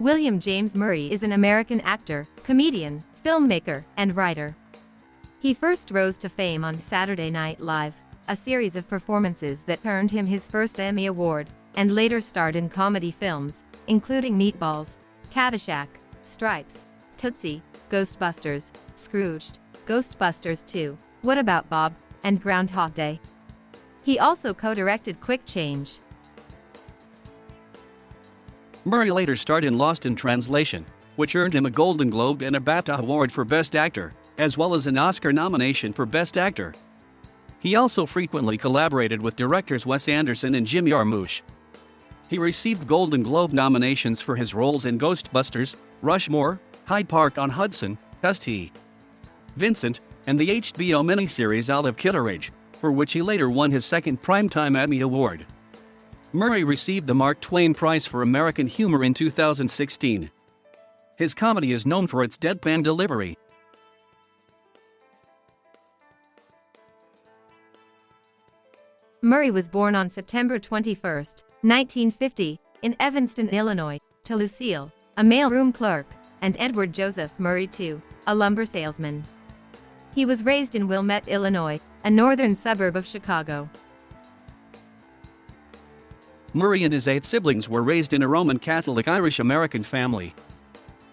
William James Murray is an American actor, comedian, filmmaker, and writer. He first rose to fame on Saturday Night Live, a series of performances that earned him his first Emmy Award, and later starred in comedy films, including Meatballs, Caddyshack, Stripes, Tootsie, Ghostbusters, Scrooged, Ghostbusters 2, What About Bob, and Groundhog Day. He also co-directed Quick Change. Murray later starred in Lost in Translation, which earned him a Golden Globe and a BAFTA Award for Best Actor, as well as an Oscar nomination for Best Actor. He also frequently collaborated with directors Wes Anderson and Jim Jarmusch. He received Golden Globe nominations for his roles in Ghostbusters, Rushmore, Hyde Park on Hudson, St. Vincent, and the HBO miniseries Olive Kitteridge, for which he later won his second Primetime Emmy Award. Murray received the Mark Twain Prize for American Humor in 2016. His comedy is known for its deadpan delivery. Murray was born on September 21, 1950, in Evanston, Illinois, to Lucille, a mailroom clerk, and Edward Joseph Murray II, a lumber salesman. He was raised in Wilmette, Illinois, a northern suburb of Chicago. Murray and his 8 siblings were raised in a Roman Catholic Irish-American family.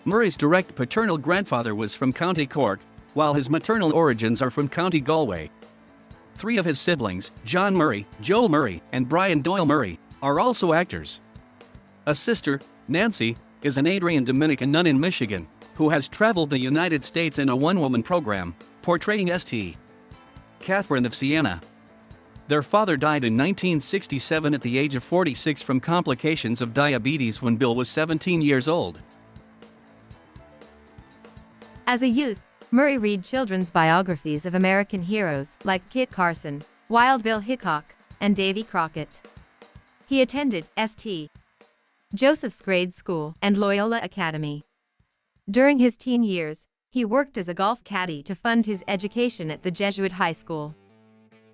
Murray's direct paternal grandfather was from County Cork, while his maternal origins are from County Galway. 3 of his siblings, John Murray, Joel Murray, and Brian Doyle Murray, are also actors. A sister, Nancy, is an Adrian Dominican nun in Michigan, who has traveled the United States in a one-woman program, portraying St. Catherine of Siena. Their father died in 1967 at the age of 46 from complications of diabetes when Bill was 17 years old. As a youth, Murray read children's biographies of American heroes like Kit Carson, Wild Bill Hickok, and Davy Crockett. He attended St. Joseph's Grade School and Loyola Academy. During his teen years, he worked as a golf caddy to fund his education at the Jesuit High School.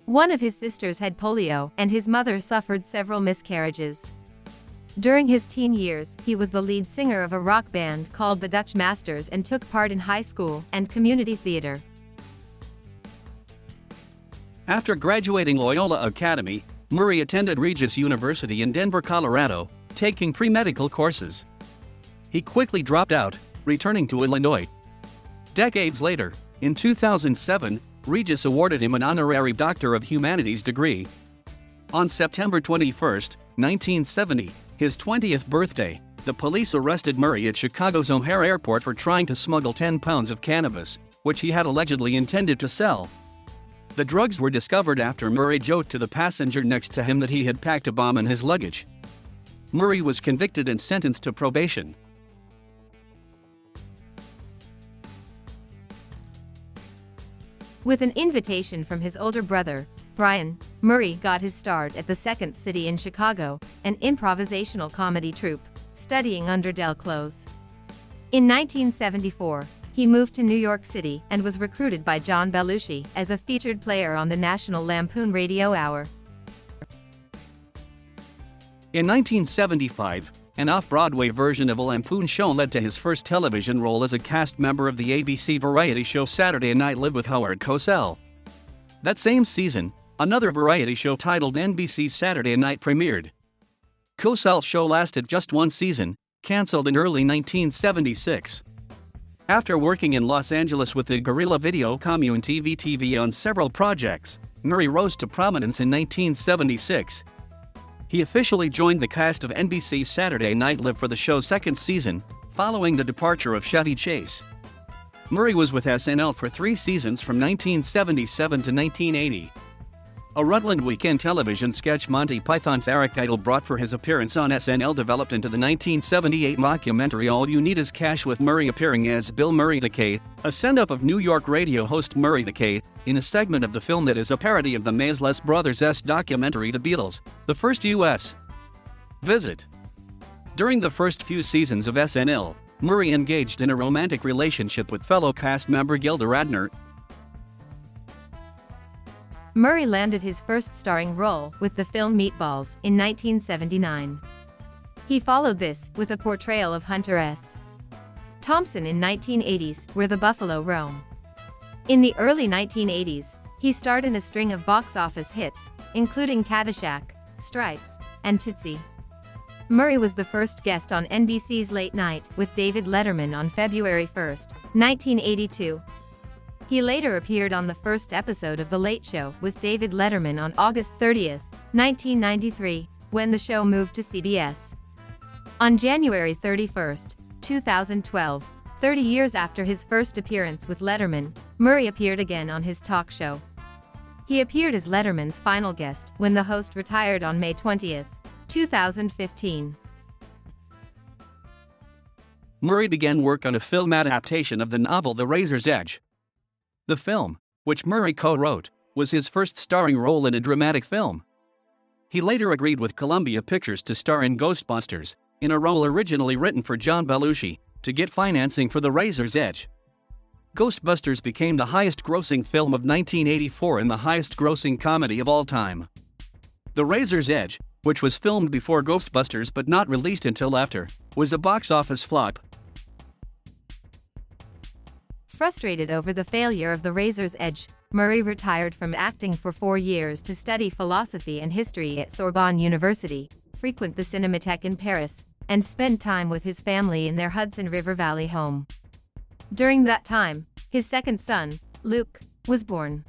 One of his sisters had polio, and his mother suffered several miscarriages. During his teen years, he was the lead singer of a rock band called the Dutch Masters and took part in high school and community theater. After graduating Loyola Academy, Murray attended Regis University in Denver, Colorado, taking pre-medical courses. He quickly dropped out, returning to Illinois. Decades later, in 2007, Regis awarded him an honorary Doctor of Humanities degree. On September 21, 1970, his 20th birthday, the police arrested Murray at Chicago's O'Hare Airport for trying to smuggle 10 pounds of cannabis, which he had allegedly intended to sell. The drugs were discovered after Murray joked to the passenger next to him that he had packed a bomb in his luggage. Murray was convicted and sentenced to probation. With an invitation from his older brother, Brian, Murray got his start at the Second City in Chicago, an improvisational comedy troupe, studying under Del Close. In 1974, he moved to New York City and was recruited by John Belushi as a featured player on the National Lampoon Radio Hour. In 1975, an off-Broadway version of a Lampoon show led to his first television role as a cast member of the ABC variety show Saturday Night Live with Howard Cosell. That same season, another variety show titled NBC's Saturday Night premiered. Cosell's show lasted just one season, canceled in early 1976. After working in Los Angeles with the guerrilla video commune TV on several projects, Murray rose to prominence in 1976. He officially joined the cast of NBC's Saturday Night Live for the show's second season, following the departure of Chevy Chase. Murray was with SNL for 3 seasons from 1977 to 1980. A Rutland Weekend television sketch Monty Python's Eric Idle brought for his appearance on SNL developed into the 1978 mockumentary All You Need Is Cash, with Murray appearing as Bill Murray the K, a send-up of New York radio host Murray the K, in a segment of the film that is a parody of the Maysles Brothers' documentary The Beatles, the first U.S. visit. During the first few seasons of SNL, Murray engaged in a romantic relationship with fellow cast member Gilda Radner. Murray landed his first starring role with the film Meatballs in 1979. He followed this with a portrayal of Hunter S. Thompson in 1980's Where the Buffalo Roam. In the early 1980s, he starred in a string of box office hits, including Caddyshack, Stripes, and Tootsie. Murray was the first guest on NBC's Late Night with David Letterman on February 1, 1982. He later appeared on the first episode of The Late Show with David Letterman on August 30, 1993, when the show moved to CBS. On January 31, 2012, 30 years after his first appearance with Letterman, Murray appeared again on his talk show. He appeared as Letterman's final guest when the host retired on May 20, 2015. Murray began work on a film adaptation of the novel The Razor's Edge. The film, which Murray co-wrote, was his first starring role in a dramatic film. He later agreed with Columbia Pictures to star in Ghostbusters, in a role originally written for John Belushi, to get financing for The Razor's Edge. Ghostbusters became the highest-grossing film of 1984 and the highest-grossing comedy of all time. The Razor's Edge, which was filmed before Ghostbusters but not released until after, was a box office flop. Frustrated over the failure of The Razor's Edge, Murray retired from acting for 4 years to study philosophy and history at Sorbonne University, frequent the Cinémathèque in Paris, and spend time with his family in their Hudson River Valley home. During that time, his second son, Luke, was born.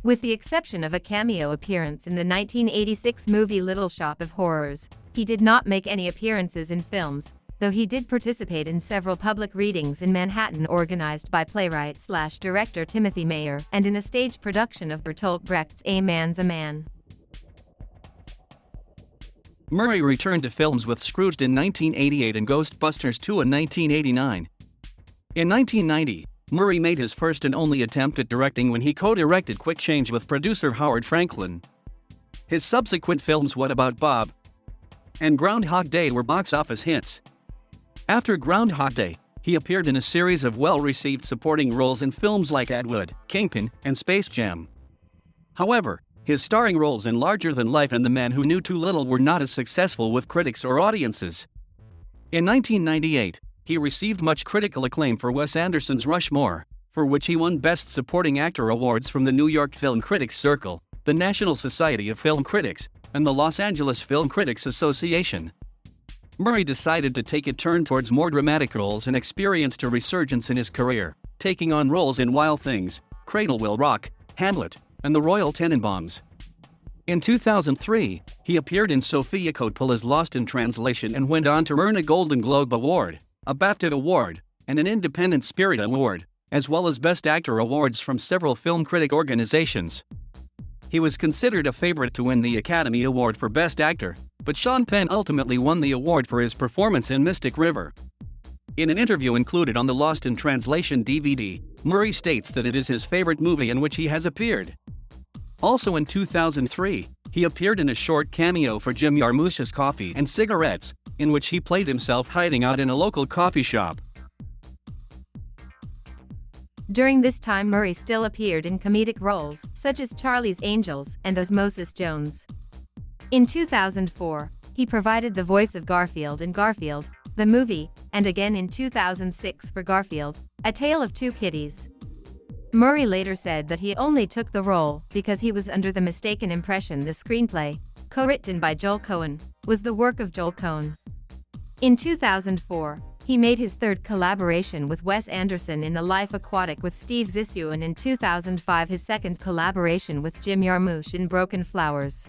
With the exception of a cameo appearance in the 1986 movie Little Shop of Horrors, he did not make any appearances in films, though he did participate in several public readings in Manhattan organized by playwright/director Timothy Mayer and in a stage production of Bertolt Brecht's A Man's a Man. Murray returned to films with Scrooged in 1988 and Ghostbusters 2 in 1989. In 1990, Murray made his first and only attempt at directing when he co-directed Quick Change with producer Howard Franklin. His subsequent films What About Bob and Groundhog Day were box office hits. After Groundhog Day, he appeared in a series of well-received supporting roles in films like Ed Wood, Kingpin, and Space Jam. However, his starring roles in Larger Than Life and The Man Who Knew Too Little were not as successful with critics or audiences. In 1998, he received much critical acclaim for Wes Anderson's Rushmore, for which he won Best Supporting Actor awards from the New York Film Critics Circle, the National Society of Film Critics, and the Los Angeles Film Critics Association. Murray decided to take a turn towards more dramatic roles and experienced a resurgence in his career, taking on roles in Wild Things, Cradle Will Rock, Hamlet, and The Royal Tenenbaums. In 2003, he appeared in Sofia Coppola's Lost in Translation and went on to earn a Golden Globe Award, a BAFTA Award, and an Independent Spirit Award, as well as Best Actor awards from several film critic organizations. He was considered a favorite to win the Academy Award for Best Actor, but Sean Penn ultimately won the award for his performance in Mystic River. In an interview included on the Lost in Translation DVD, Murray states that it is his favorite movie in which he has appeared. Also in 2003, he appeared in a short cameo for Jim Jarmusch's Coffee and Cigarettes, in which he played himself hiding out in a local coffee shop. During this time, Murray still appeared in comedic roles, such as Charlie's Angels and Osmosis Jones. In 2004, he provided the voice of Garfield in Garfield, the movie, and again in 2006 for Garfield, A Tale of Two Kitties. Murray later said that he only took the role because he was under the mistaken impression the screenplay, co-written by Joel Cohen, was the work of Joel Cohen. In 2004, he made his third collaboration with Wes Anderson in The Life Aquatic with Steve Zissou, and in 2005 his second collaboration with Jim Jarmusch in Broken Flowers.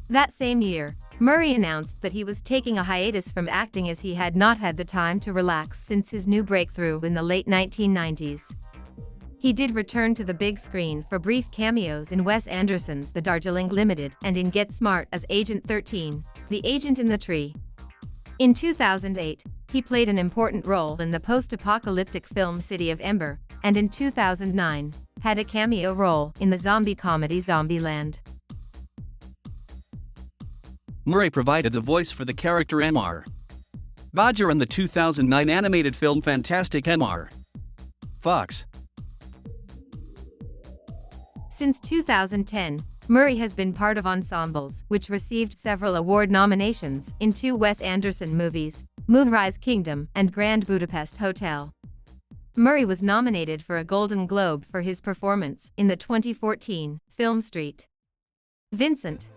That same year, Murray announced that he was taking a hiatus from acting as he had not had the time to relax since his new breakthrough in the late 1990s. He did return to the big screen for brief cameos in Wes Anderson's The Darjeeling Limited and in Get Smart as Agent 13, the agent in the tree. In 2008, he played an important role in the post-apocalyptic film City of Ember, and in 2009, had a cameo role in the zombie comedy Zombieland. Murray provided the voice for the character Mr. Bodger in the 2009 animated film Fantastic Mr. Fox. Since 2010, Murray has been part of ensembles which received several award nominations in 2 Wes Anderson movies, Moonrise Kingdom and Grand Budapest Hotel. Murray was nominated for a Golden Globe for his performance in the 2014 film Street Vincent.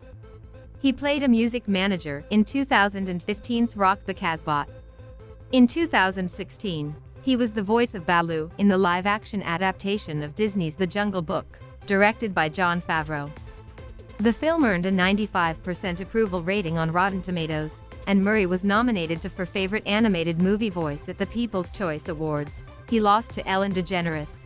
He played a music manager in 2015's Rock the Casbah. In 2016, he was the voice of Baloo in the live-action adaptation of Disney's The Jungle Book, directed by Jon Favreau. The film earned a 95% approval rating on Rotten Tomatoes, and Murray was nominated for Favorite Animated Movie Voice at the People's Choice Awards. He lost to Ellen DeGeneres.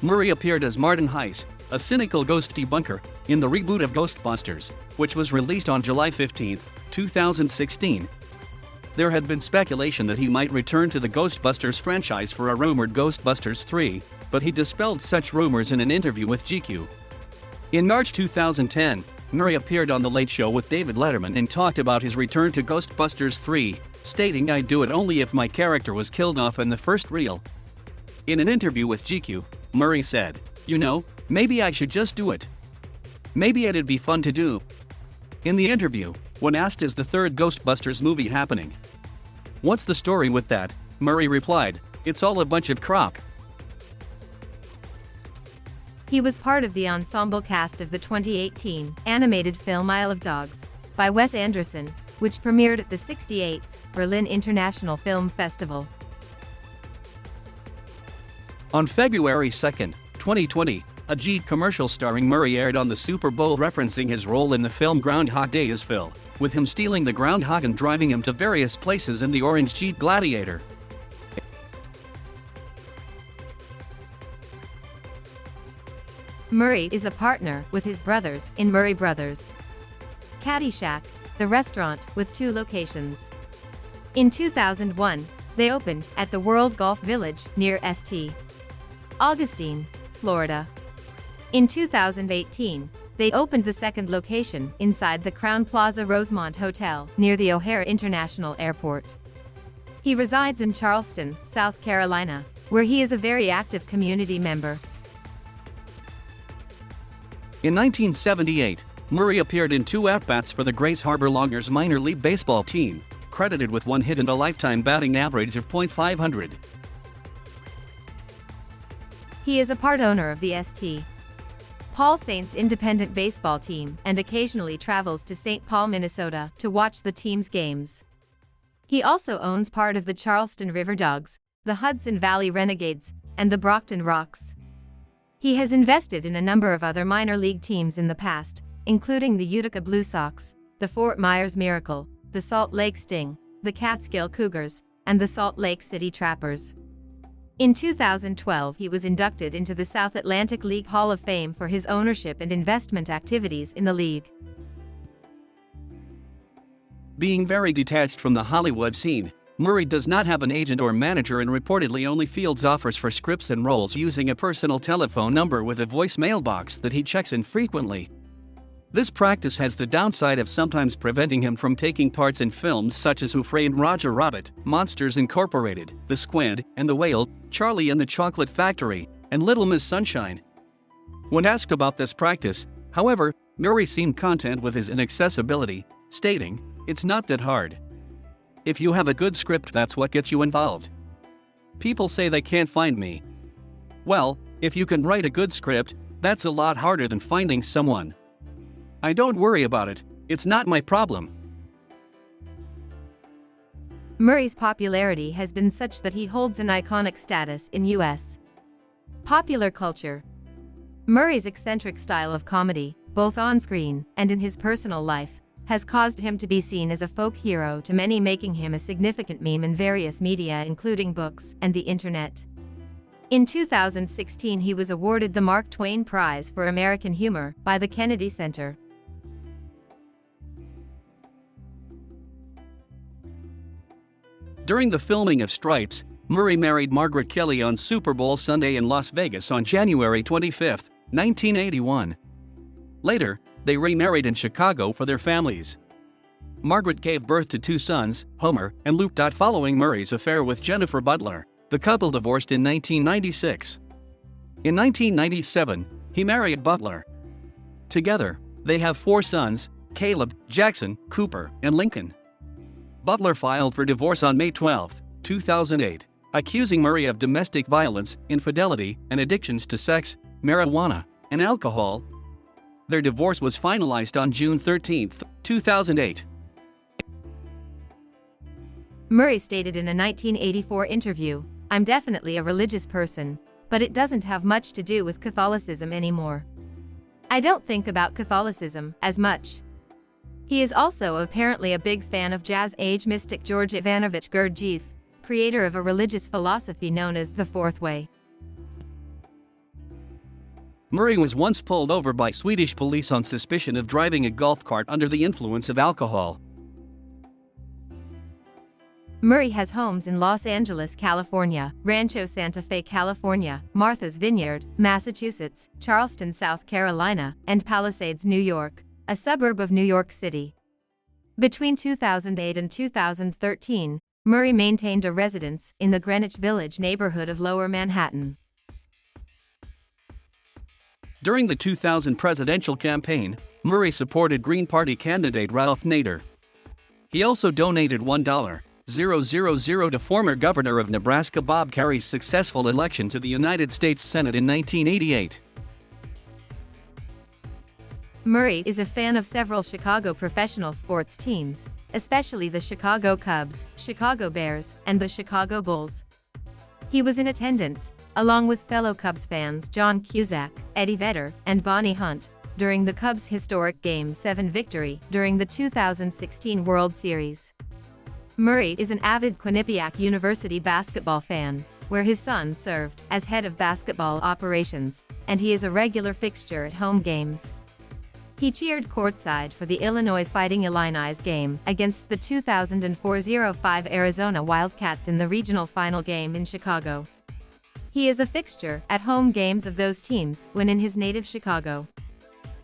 Murray appeared as Martin Heiss, a cynical ghost debunker, in the reboot of Ghostbusters, which was released on July 15, 2016. There had been speculation that he might return to the Ghostbusters franchise for a rumored Ghostbusters 3, but he dispelled such rumors in an interview with GQ. In March 2010, Murray appeared on The Late Show with David Letterman and talked about his return to Ghostbusters 3, stating, "I'd do it only if my character was killed off in the first reel." In an interview with GQ, Murray said, "You know, maybe I should just do it. Maybe it'd be fun to do." In the interview, when asked, "Is the third Ghostbusters movie happening? What's the story with that?" Murray replied, "It's all a bunch of crock." He was part of the ensemble cast of the 2018 animated film Isle of Dogs by Wes Anderson, which premiered at the 68th Berlin International Film Festival. On February 2, 2020, a Jeet commercial starring Murray aired on the Super Bowl referencing his role in the film Groundhog Day as Phil, with him stealing the groundhog and driving him to various places in the orange Jeet Gladiator. Murray is a partner with his brothers in Murray Brothers Caddyshack, the restaurant with 2 locations. In 2001, they opened at the World Golf Village near St. Augustine, Florida. In 2018, they opened the second location inside the Crowne Plaza Rosemont Hotel near the O'Hare International Airport. He resides in Charleston, South Carolina, where he is a very active community member. In 1978, Murray appeared in 2 at-bats for the Grace Harbor Loggers minor league baseball team, credited with 1 hit and a lifetime batting average of .500. He is a part owner of the St. Paul Saints independent baseball team and occasionally travels to St. Paul, Minnesota to watch the team's games. He also owns part of the Charleston River Dogs, the Hudson Valley Renegades, and the Brockton Rocks. He has invested in a number of other minor league teams in the past, including the Utica Blue Sox, the Fort Myers Miracle, the Salt Lake Sting, the Catskill Cougars, and the Salt Lake City Trappers. In 2012, he was inducted into the South Atlantic League Hall of Fame for his ownership and investment activities in the league. Being very detached from the Hollywood scene, Murray does not have an agent or manager and reportedly only fields offers for scripts and roles using a personal telephone number with a voicemail box that he checks infrequently. This practice has the downside of sometimes preventing him from taking parts in films such as Who Framed Roger Rabbit, Monsters Incorporated, The Squid and the Whale, Charlie and the Chocolate Factory, and Little Miss Sunshine. When asked about this practice, however, Murray seemed content with his inaccessibility, stating, "It's not that hard. If you have a good script, that's what gets you involved. People say they can't find me. Well, if you can write a good script, that's a lot harder than finding someone. I don't worry about it, it's not my problem." Murray's popularity has been such that he holds an iconic status in U.S. popular culture. Murray's eccentric style of comedy, both on-screen and in his personal life, has caused him to be seen as a folk hero to many, making him a significant meme in various media including books and the internet. In 2016, he was awarded the Mark Twain Prize for American Humor by the Kennedy Center. During the filming of Stripes, Murray married Margaret Kelly on Super Bowl Sunday in Las Vegas on January 25, 1981. Later, they remarried in Chicago for their families. Margaret gave birth to 2 sons, Homer and Luke. Following Murray's affair with Jennifer Butler, the couple divorced in 1996. In 1997, He married Butler. Together, they have 4 sons: Caleb, Jackson, Cooper, and Lincoln. Butler filed for divorce on May 12, 2008, accusing Murray of domestic violence, infidelity, and addictions to sex, marijuana, and alcohol. Their divorce was finalized on June 13, 2008. Murray stated in a 1984 interview, "I'm definitely a religious person, but it doesn't have much to do with Catholicism anymore. I don't think about Catholicism as much." He is also apparently a big fan of jazz age mystic George Ivanovich Gurdjieff, creator of a religious philosophy known as the Fourth Way. Murray was once pulled over by Swedish police on suspicion of driving a golf cart under the influence of alcohol. Murray has homes in Los Angeles, California, Rancho Santa Fe, California, Martha's Vineyard, Massachusetts, Charleston, South Carolina, and Palisades, New York, a suburb of New York City. Between 2008 and 2013, Murray maintained a residence in the Greenwich Village neighborhood of Lower Manhattan. During the 2000 presidential campaign, Murray supported Green Party candidate Ralph Nader. He also donated $1,000 to former governor of Nebraska Bob Kerry's successful election to the United States Senate in 1988. Murray is a fan of several Chicago professional sports teams, especially the Chicago Cubs, Chicago Bears, and the Chicago Bulls. He was in attendance, along with fellow Cubs fans John Cusack, Eddie Vedder, and Bonnie Hunt, during the Cubs' historic Game 7 victory during the 2016 World Series. Murray is an avid Quinnipiac University basketball fan, where his son served as head of basketball operations, and he is a regular fixture at home games. He cheered courtside for the Illinois Fighting Illini's game against the 2004-05 Arizona Wildcats in the regional final game in Chicago. He is a fixture at home games of those teams when in his native Chicago.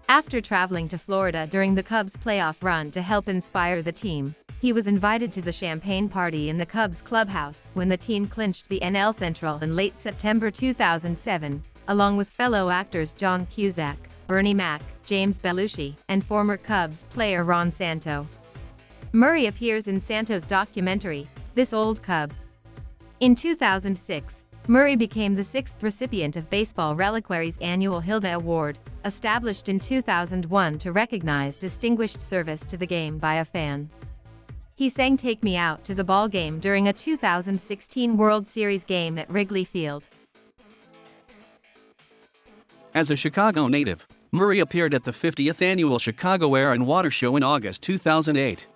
After traveling to Florida during the Cubs' playoff run to help inspire the team, he was invited to the champagne party in the Cubs clubhouse when the team clinched the NL Central in late September 2007, along with fellow actors John Cusack, Bernie Mac, James Belushi, and former Cubs player Ron Santo. Murray appears in Santo's documentary, This Old Cub. In 2006, Murray became the 6th recipient of Baseball Reliquary's annual Hilda Award, established in 2001 to recognize distinguished service to the game by a fan. He sang "Take Me Out" to the ball game during a 2016 World Series game at Wrigley Field. As a Chicago native, Murray appeared at the 50th annual Chicago Air and Water Show in August 2008.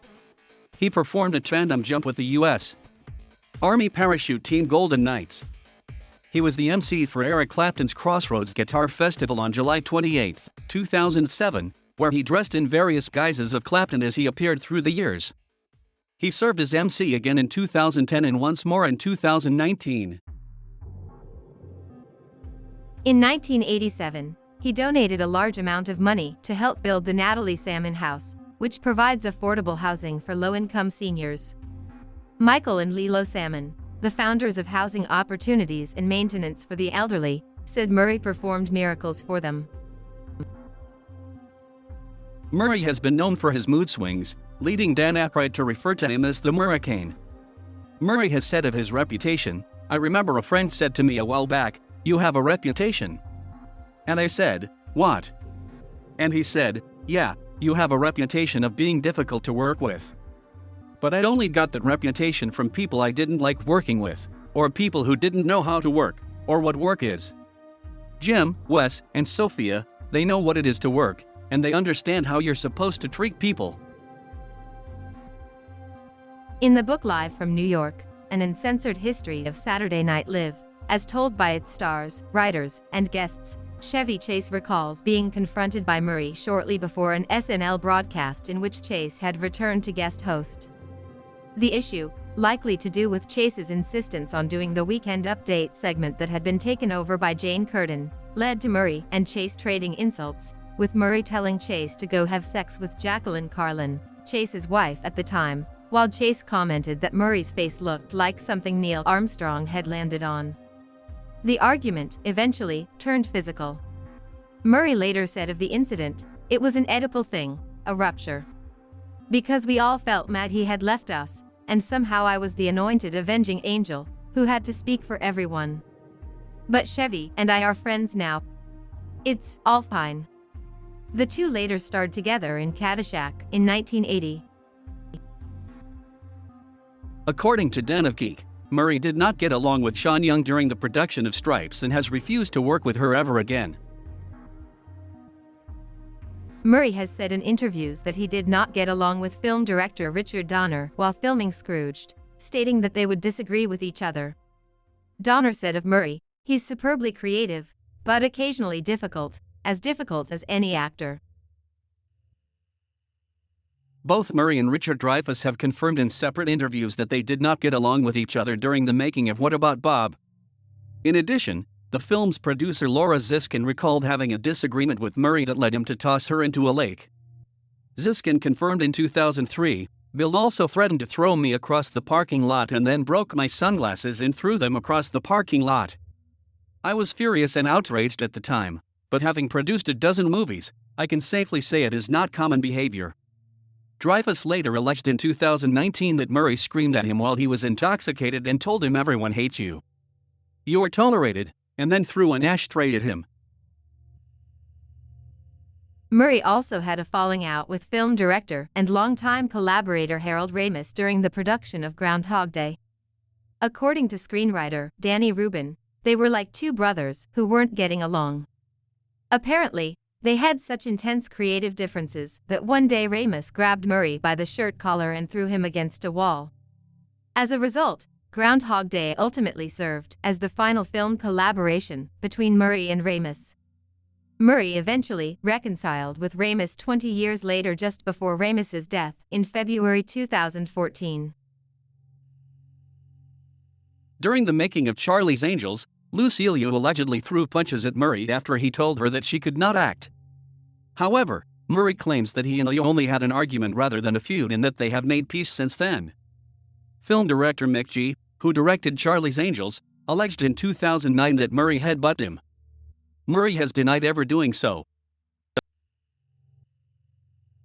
He performed a tandem jump with the U.S. Army parachute team Golden Knights. He was the MC for Eric Clapton's Crossroads Guitar Festival on July 28, 2007, where he dressed in various guises of Clapton as he appeared through the years. He served as MC again in 2010 and once more in 2019. In 1987, he donated a large amount of money to help build the Natalie Salmon House, which provides affordable housing for low-income seniors. Michael and Lilo Salmon, the founders of Housing Opportunities and Maintenance for the Elderly, said Murray performed miracles for them. Murray has been known for his mood swings, leading Dan Aykroyd to refer to him as the Murricane. Murray has said of his reputation, "I remember a friend said to me a while back, 'You have a reputation.' And I said, 'What?' And he said, 'Yeah, you have a reputation of being difficult to work with.' But I'd only got that reputation from people I didn't like working with, or people who didn't know how to work, or what work is. Jim, Wes, and Sophia, they know what it is to work, and they understand how you're supposed to treat people." In the book Live from New York, an uncensored history of Saturday Night Live, as told by its stars, writers, and guests, Chevy Chase recalls being confronted by Murray shortly before an SNL broadcast in which Chase had returned to guest host. The issue, likely to do with Chase's insistence on doing the Weekend Update segment that had been taken over by Jane Curtin, led to Murray and Chase trading insults, with Murray telling Chase to go have sex with Jacqueline Carlin, Chase's wife at the time, while Chase commented that Murray's face looked like something Neil Armstrong had landed on. The argument eventually turned physical. Murray later said of the incident, "It was an Oedipal thing, a rupture. Because we all felt mad he had left us, and somehow I was the anointed avenging angel, who had to speak for everyone. But Chevy and I are friends now. It's all fine." The two later starred together in Caddyshack in 1980. According to Den of Geek, Murray did not get along with Sean Young during the production of Stripes and has refused to work with her ever again. Murray has said in interviews that he did not get along with film director Richard Donner while filming Scrooged, stating that they would disagree with each other. Donner said of Murray, "He's superbly creative, but occasionally difficult as any actor." Both Murray and Richard Dreyfuss have confirmed in separate interviews that they did not get along with each other during the making of What About Bob? In addition, the film's producer Laura Ziskin recalled having a disagreement with Murray that led him to toss her into a lake. Ziskin confirmed in 2003, "Bill also threatened to throw me across the parking lot and then broke my sunglasses and threw them across the parking lot. I was furious and outraged at the time, but having produced a dozen movies, I can safely say it is not common behavior." Dreyfuss later alleged in 2019 that Murray screamed at him while he was intoxicated and told him, "Everyone hates you. You're tolerated," and then threw an ashtray at him. Murray also had a falling out with film director and longtime collaborator Harold Ramis during the production of Groundhog Day. According to screenwriter Danny Rubin, they were like two brothers who weren't getting along. Apparently, they had such intense creative differences that one day Ramis grabbed Murray by the shirt collar and threw him against a wall. As a result, Groundhog Day ultimately served as the final film collaboration between Murray and Ramis. Murray eventually reconciled with Ramis 20 years later, just before Ramis's death in February 2014. During the making of Charlie's Angels, Lucille Yu allegedly threw punches at Murray after he told her that she could not act. However, Murray claims that he and Yu only had an argument rather than a feud and that they have made peace since then. Film director Mick G., who directed Charlie's Angels, alleged in 2009 that Murray headbutted him. Murray has denied ever doing so.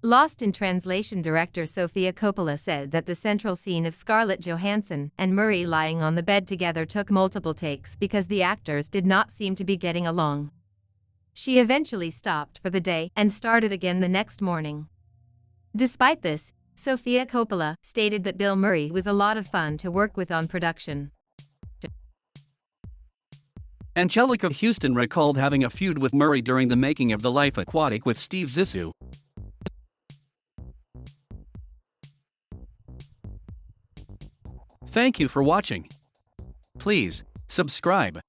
Lost in Translation director Sofia Coppola said that the central scene of Scarlett Johansson and Murray lying on the bed together took multiple takes because the actors did not seem to be getting along. She eventually stopped for the day and started again the next morning. Despite this, Sofia Coppola stated that Bill Murray was a lot of fun to work with on production. Angelica Houston recalled having a feud with Murray during the making of The Life Aquatic with Steve Zissou. Thank you for watching. Please subscribe.